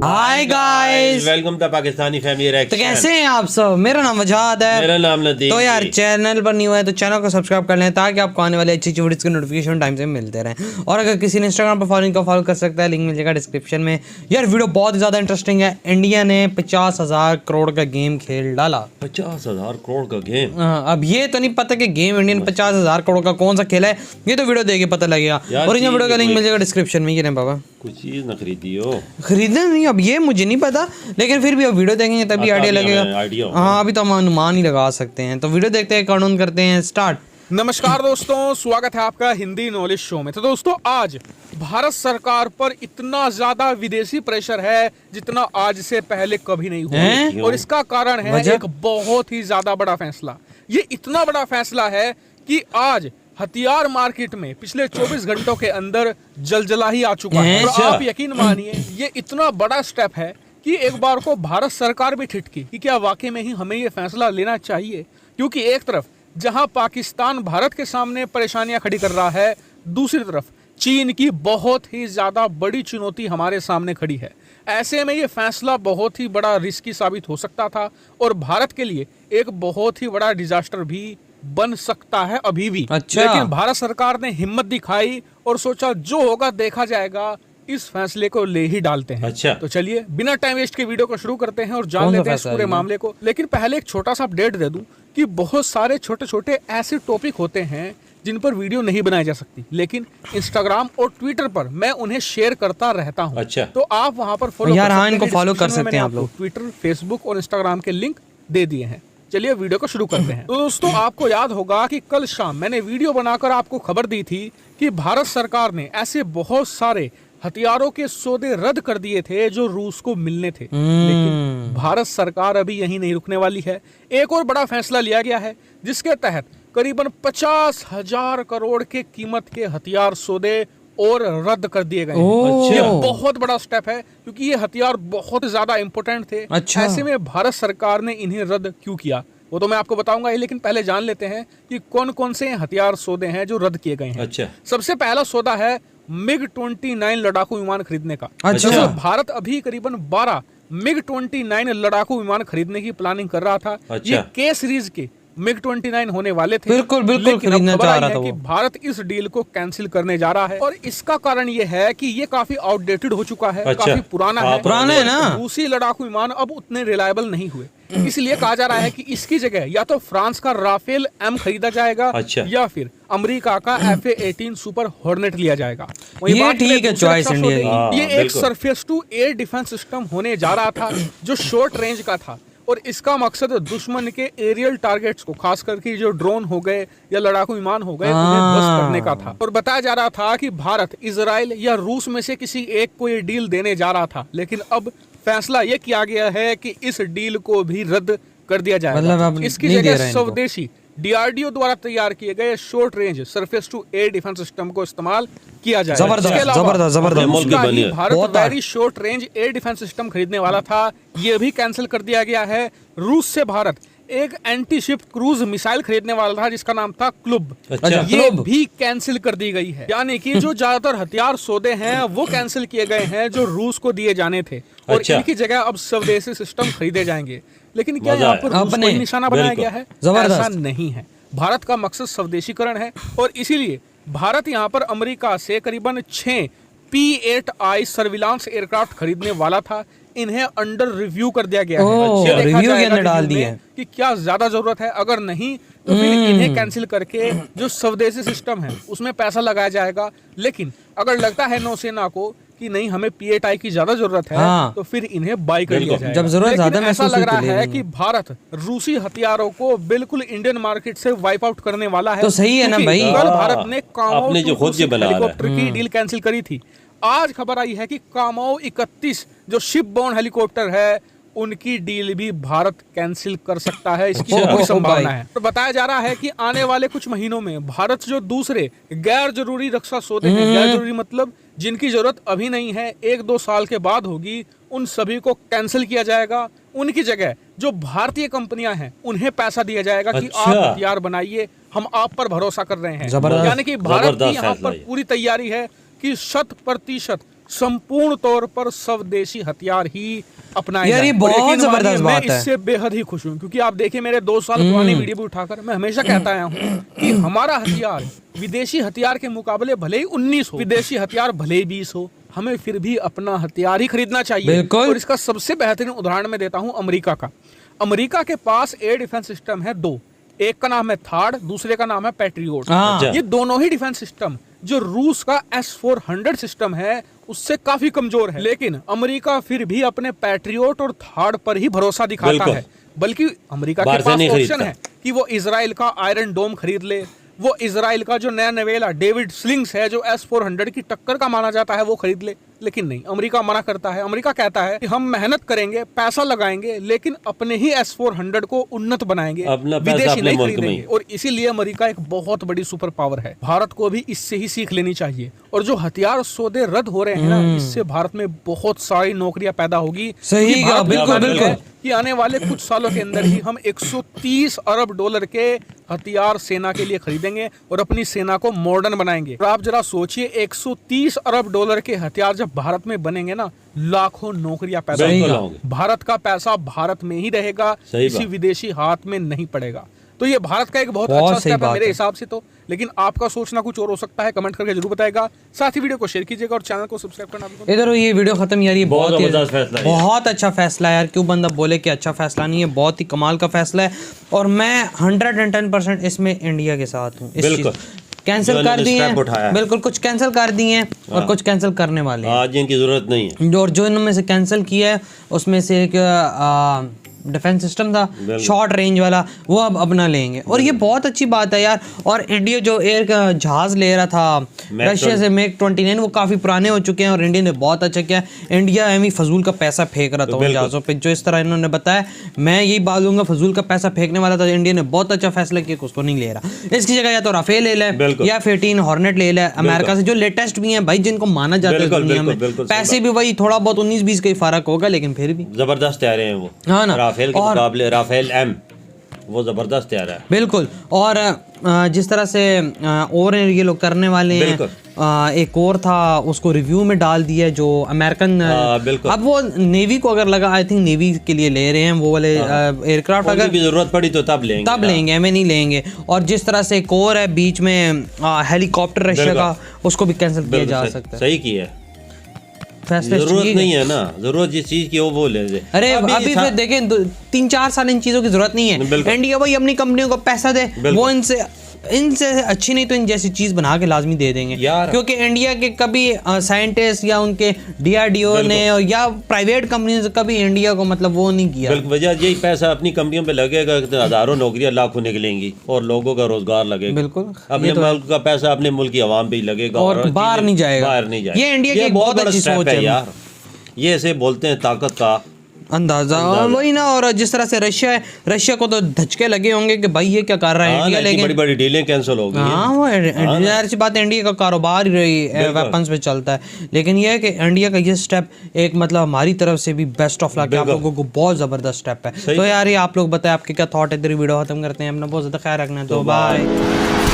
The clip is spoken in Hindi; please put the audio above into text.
Hi guys, welcome to Pakistani family reaction. तो कैसे हैं आप सब। मेरा नाम वजाद है। मेरा नाम नदीम। तो यार चैनल पर न्यू है तो चैनल को सब्सक्राइब कर लें ताकि आपको आने वाले अच्छी वीडियोस के नोटिफिकेशन टाइम से मिलते रहें। और अगर किसी ने इंस्टाग्राम पर फॉलो कर सकता है, लिंक मिल जाएगा डिस्क्रिप्शन में। यार वीडियो बहुत ही ज़्यादा इंटरेस्टिंग है। इंडिया ने 50,000 करोड़ का गेम खेल डाला। 50,000 करोड़ का गेम। अब ये तो नहीं पता कि गेम इंडियन 50,000 करोड़ का कौन सा खेल है, ये तो वीडियो देख के पता लगेगा। और इन वीडियो का लिंक मिल जाएगा डिस्क्रिप्शन में। ये नहीं बाबा कुछ चीज न खरीदी हो। खरीदना नहीं, अब ये मुझे नहीं पता, लेकिन फिर भी अब वीडियो देखेंगे तभी आइडिया लगेगा। हाँ, अभी तो हम अनुमान ही लगा सकते हैं। तो वीडियो देखते हैं, काउंट करते हैं, स्टार्ट। नमस्कार दोस्तों, स्वागत है आपका हिंदी नॉलेज शो में। तो दोस्तों, आज भारत सरकार पर इतना ज्यादा विदेशी प्रेशर है जितना आज से पहले कभी नहीं हुआ। और इसका कारण है एक बहुत ही ज्यादा बड़ा फैसला। ये इतना बड़ा फैसला है कि आज हथियार मार्केट में पिछले 24 घंटों के अंदर जलजला ही आ चुका है। और आप यकीन मानिए, ये इतना बड़ा स्टेप है कि एक बार को भारत सरकार भी ठिठकी कि क्या वाकई में ही हमें ये फैसला लेना चाहिए। क्योंकि एक तरफ जहां पाकिस्तान भारत के सामने परेशानियां खड़ी कर रहा है, दूसरी तरफ चीन की बहुत ही ज्यादा बड़ी चुनौती हमारे सामने खड़ी है। ऐसे में ये फैसला बहुत ही बड़ा रिस्की साबित हो सकता था और भारत के लिए एक बहुत ही बड़ा डिजास्टर भी बन सकता है अभी भी। अच्छा। लेकिन भारत सरकार ने हिम्मत दिखाई और सोचा जो होगा देखा जाएगा, इस फैसले को ले ही डालते हैं। अच्छा। तो चलिए बिना टाइम वेस्ट के वीडियो को शुरू करते हैं और जान लेते हैं इस पूरे मामले को। लेकिन पहले एक छोटा सा अपडेट दे दूं कि बहुत सारे छोटे छोटे ऐसे टॉपिक होते हैं जिन पर वीडियो नहीं बनाई जा सकती, लेकिन इंस्टाग्राम और ट्विटर पर मैं उन्हें शेयर करता रहता हूं। अच्छा। तो आप वहां पर फॉलो यार हाँ, इनको फॉलो कर सकते हैं आप लोग। ट्विटर, फेसबुक और इंस्टाग्राम के लिंक दे दिए हैं। चलिए वीडियो को शुरू करते हैं। तो दोस्तों, आपको याद होगा कि कल शाम मैंने वीडियो बनाकर आपको खबर दी थी कि भारत सरकार ने ऐसे बहुत सारे हथियारों के सौदे रद्द कर दिए थे जो रूस को मिलने थे। लेकिन भारत सरकार अभी यहीं नहीं रुकने वाली है। एक और बड़ा फैसला लिया गया है जिसके तहत करीबन 50,000 करोड़ के कीमत के हथियार सौदे और रद्द कर दिए गए हैं। ये बहुत बड़ा स्टेप है क्योंकि ये हथियार बहुत ज्यादा इंपॉर्टेंट थे। अच्छा। ऐसे में भारत सरकार ने इन्हें रद्द क्यों किया वो तो मैं आपको बताऊंगा ही, लेकिन पहले जान लेते हैं कि कौन कौन से हथियार सौदे हैं जो रद्द किए गए हैं। अच्छा। सबसे पहला सौदा है MiG-29 लड़ाकू विमान खरीदने का। अच्छा। भारत अभी करीबन 12 MiG-29 लड़ाकू विमान खरीदने की प्लानिंग कर रहा था। अच्छा। ये K सीरीज के MiG-29 होने वाले थे। बिल्कुल लेकिन अब खरीदना खबर चाह आई रहा है था कि वो। भारत इस डील को कैंसिल करने जा रहा है और इसका कारण ये है कि ये काफी आउटडेटेड हो चुका है। अच्छा। काफी पुराना हाँ, है। पुराना है ना। रूसी लड़ाकू विमान अब उतने रिलायबल नहीं हुए, इसलिए कहा जा रहा है कि इसकी जगह या तो फ्रांस का राफेल M खरीदा जाएगा। अच्छा। या फिर अमेरिका का FA-18 सुपर हॉर्नेट लिया जाएगा। ये ठीक है चॉइस इंडिया की। ये एक surface to air defence system होने जा रहा था जो शॉर्ट रेंज का था और इसका मकसद दुश्मन के एरियल टारगेट्स को, खास करके जो ड्रोन हो गए या लड़ाकू विमान हो गए, उन्हें ध्वस्त करने का था। और बताया जा रहा था कि भारत इजराइल या रूस में से किसी एक को ये डील देने जा रहा था, लेकिन अब फैसला ये किया गया है कि इस डील को भी रद्द कर दिया जाएगा। इसकी जगह स्वदेशी DRDO द्वारा तैयार किए गए short range surface to air defence system को इस्तेमाल किया जाएगा। जबरदस्त। Bharat very short range air defence system खरीदने वाला था, ये भी कैंसिल कर दिया गया है। रूस से भारत एक एंटी शिप क्रूज मिसाइल खरीदने वाला था जिसका नाम था क्लुब। अच्छा। ये भी कैंसिल कर दी गई है। यानी कि जो ज्यादातर हथियार सौदे हैं वो कैंसिल किए गए हैं जो रूस को दिए जाने थे और अच्छा। इनकी जगह अब स्वदेशी सिस्टम खरीदे जाएंगे। लेकिन क्या यहाँ पर रूस को ही निशाना बनाया गया है? ऐसा नहीं है। भारत का मकसद स्वदेशीकरण है और इसीलिए भारत यहाँ पर अमेरिका से करीबन 6 P-8I सर्विलांस एयरक्राफ्ट खरीदने वाला था। इन्हें अंडर रिव्यू कर दिया गया है। रिव्यू के अंदर डाल दिया है कि क्या ज्यादा जरूरत है, अगर नहीं तो फिर इन्हें कैंसिल करके जो स्वदेशी सिस्टम है उसमें पैसा लगाया जाएगा। लेकिन अगर लगता है नौसेना को कि नहीं हमें P-8I की ज्यादा जरूरत है, हाँ। तो फिर इन्हें बाय कर लिया जाएगा। जब जरूरत ज्यादा ऐसा लग रहा है कि भारत रूसी हथियारों को बिल्कुल इंडियन मार्केट से वाइप आउट करने वाला है। तो सही है ना भाई। कल भारत ने कामो हेलीकॉप्टर की की डील कैंसिल करी थी। आज खबर आई है कि कामो 31 जो शिप बोर्न हेलीकॉप्टर है उनकी डील भी भारत कैंसिल कर सकता है। इसकी कोई संभावना है। तो बताया जा रहा है कि आने वाले कुछ महीनों में भारत जो दूसरे गैर जरूरी रक्षा सौदे हैं, गैर जरूरी मतलब जिनकी जरूरत अभी नहीं है, 1-2 साल के बाद होगी, उन सभी को कैंसिल किया जाएगा। उनकी जगह जो भारतीय कंपनियां हैं उन्हें पैसा दिया जाएगा कि आप हथियार बनाइए, हम आप पर भरोसा कर रहे हैं। यानी कि भारत की यहाँ पर पूरी तैयारी है कि 100% संपूर्ण तौर पर स्वदेशी हथियार ही अपनाए यार, ये जाएं। और बहुत यकीन मानिए, जबरदस्त बात मैं है। इससे बेहद ही खुश हूँ, क्योंकि आप देखिए मेरे 2 साल पुरानी वीडियो भी उठाकर मैं हमेशा कहता आया हूँ कि हमारा हथियार विदेशी हथियार के मुकाबले भले ही 19 हो, विदेशी हथियार भले ही 20 हो, हमें फिर भी अपना हथियार ही खरीदना चाहिए। बिल्कुल। और इसका सबसे बेहतरीन उदाहरण मैं देता हूँ अमेरिका का। अमेरिका के पास एयर डिफेंस सिस्टम है 2, एक का नाम है थार्ड, दूसरे का नाम है पैट्रियोट। हाँ। ये दोनों ही डिफेंस सिस्टम जो रूस का S-400 सिस्टम है उससे काफी कमजोर है, लेकिन अमेरिका फिर भी अपने पैट्रियोट और थार्ड पर ही भरोसा दिखाता बिल्कुल। है। बल्कि अमेरिका के बाहर से पास नहीं ऑप्शन खरीदता। है कि वो इजराइल का आयरन डोम खरीद ले, वो इजराइल का जो नया नवेला डेविड स्लिंग्स है जो S-400 की टक्कर का माना जाता है वो खरीद ले, लेकिन नहीं, अमेरिका मना करता है। अमेरिका कहता है कि हम मेहनत करेंगे, पैसा लगाएंगे, लेकिन अपने ही S-400 को उन्नत बनाएंगे, अपना पैसा विदेशी अपने नहीं मुल्क में खरीदेंगे। ही। और इसीलिए अमेरिका एक बहुत बड़ी सुपर पावर है। भारत को भी इससे ही सीख लेनी चाहिए। और जो हथियार सौदे रद्द हो रहे हैं ना, इससे भारत में बहुत सारी नौकरियां पैदा होगी। सही क्योंकि कहा, भारत में बिल्कुल, प्लानिंग बिल्कुल। है कि आने वाले कुछ सालों के अंदर ही हम 130 अरब डॉलर के हथियार सेना के लिए खरीदेंगे और अपनी सेना को मॉडर्न बनाएंगे। और आप जरा सोचिए, 130 अरब डॉलर के हथियार जब भारत में बनेंगे ना, लाखों नौकरियां पैदा बिल्कुल होंगी। होंगे। भारत का पैसा भारत में ही रहेगा, सही किसी बात। विदेशी हाथ में नहीं पड़ेगा। तो ये भारत का एक बहुत बहुत अच्छा सही स्टेप है बात मेरे है। हिसाब से तो। लेकिन आपका सोचना कुछ और हो सकता है, कमेंट करके जरूर बताएगा। साथ ही वीडियो को शेयर कीजिएगा और चैनल को सब्सक्राइब करना भी। इधर ये वीडियो खत्म यार, ये बहुत बहुत ही जबरदस्त फैसला है। बहुत अच्छा फैसला है यार। क्यों बंदा बोले कि अच्छा फैसला नहीं है, बहुत ही कमाल का फैसला है। और मैं 110% इसमें इंडिया के साथ हूँ। बिल्कुल। कैंसिल जो कर इन्होंने दिए step उठाया हैं, है। बिल्कुल कुछ कैंसिल कर दिए हैं और कुछ कैंसिल करने वाले हैं। आज इनकी जरूरत नहीं है। और जो इनमें से कैंसिल किया है उसमें से एक डिफेंस सिस्टम था शॉर्ट रेंज वाला, वो अब अपना लेंगे। और ये बहुत अच्छी बात है यार। और इंडिया जो एयर का जहाज ले रहा था रशिया से मैक 29, वो काफ़ी पुराने हो चुके हैं और इंडिया ने बहुत अच्छा किया। इंडिया एमी फजूल का पैसा फेंक रहा था उन जहाज़ों पे, जो इस तरह इन्होंने बताया। मैं यही बात दूंगा, फजूल का पैसा फेंकने वाला था। इंडिया ने बहुत अच्छा फैसला किया कि उसको नहीं ले रहा। इसकी जगह या तो राफेल ले ले या F-18 हॉर्नेट ले ले अमेरिका से, जो लेटेस्ट भी हैं भाई, जिनको माना जाता है दुनिया में। पैसे भी वही थोड़ा बहुत 19-20 का ही फर्क होगा, लेकिन फिर भी जबरदस्त तैयार हैं वो। हाँ ना। राफेल के मुकाबले राफेल M वो जबरदस्त तैयार है। बिल्कुल। और जिस तरह से और ये लोग करने वाले हैं, एक और था उसको रिव्यू में डाल दिया जो अमेरिकन। अब वो नेवी को अगर लगा, आई थिंक नेवी के लिए ले रहे हैं वो वाले एयरक्राफ्ट। अगर भी जरूरत पड़ी तो तब लेंगे, हमें नहीं लेंगे। और जिस तरह से एक और है बीच में हेलीकॉप्टर रशिया का, उसको भी कैंसिल किया जा सकता है। सही किया। फैसले जरूरत नहीं है ना, जरूरत जिस चीज की हो वो ले ले। अरे अभी फिर देखें 3-4 साल इन चीजों की जरूरत नहीं है। इंडिया भाई अपनी कंपनियों को पैसा दे, वो इनसे अच्छी नहीं तो इन जैसी चीज बना के लाजमी दे देंगे। क्योंकि इंडिया के कभी साइंटिस्ट या उनके DRDO ने या प्राइवेट कंपनी से कभी इंडिया को मतलब वो नहीं किया। वजह यही पैसा अपनी कंपनियों पे लगेगा तो हजारों नौकरियां लाखों निकलेंगी और लोगों का रोजगार लगेगा। बिल्कुल। अपने मुल्क का पैसा अपने मुल्क की आवाम पे ही लगेगा और बाहर नहीं जाएगा। ये इंडिया की बहुत अच्छी सोच है यार। ये ऐसे बोलते हैं ताकत का अंदाजा वही ना। और जिस तरह से रशिया को तो धचके लगे होंगे कि भाई ये क्या कर रहा है इंडिया, लेकिन बड़ी बड़ी डीलें कैंसिल हो गई। हाँ, वो जाहिर सी बात है, इंडिया का कारोबार ही रही वेपन्स पे चलता है। लेकिन ये है कि इंडिया का ये स्टेप एक मतलब हमारी तरफ से भी बेस्ट ऑफ लक है। आप लोगों को बहुत जबरदस्त स्टेप है। तो यार ये आप लोग बताएं आपके क्या थॉट है। इधर वीडियो खत्म करते हैं। अपना बहुत ज्यादा ख्याल रखना है। तो बाय।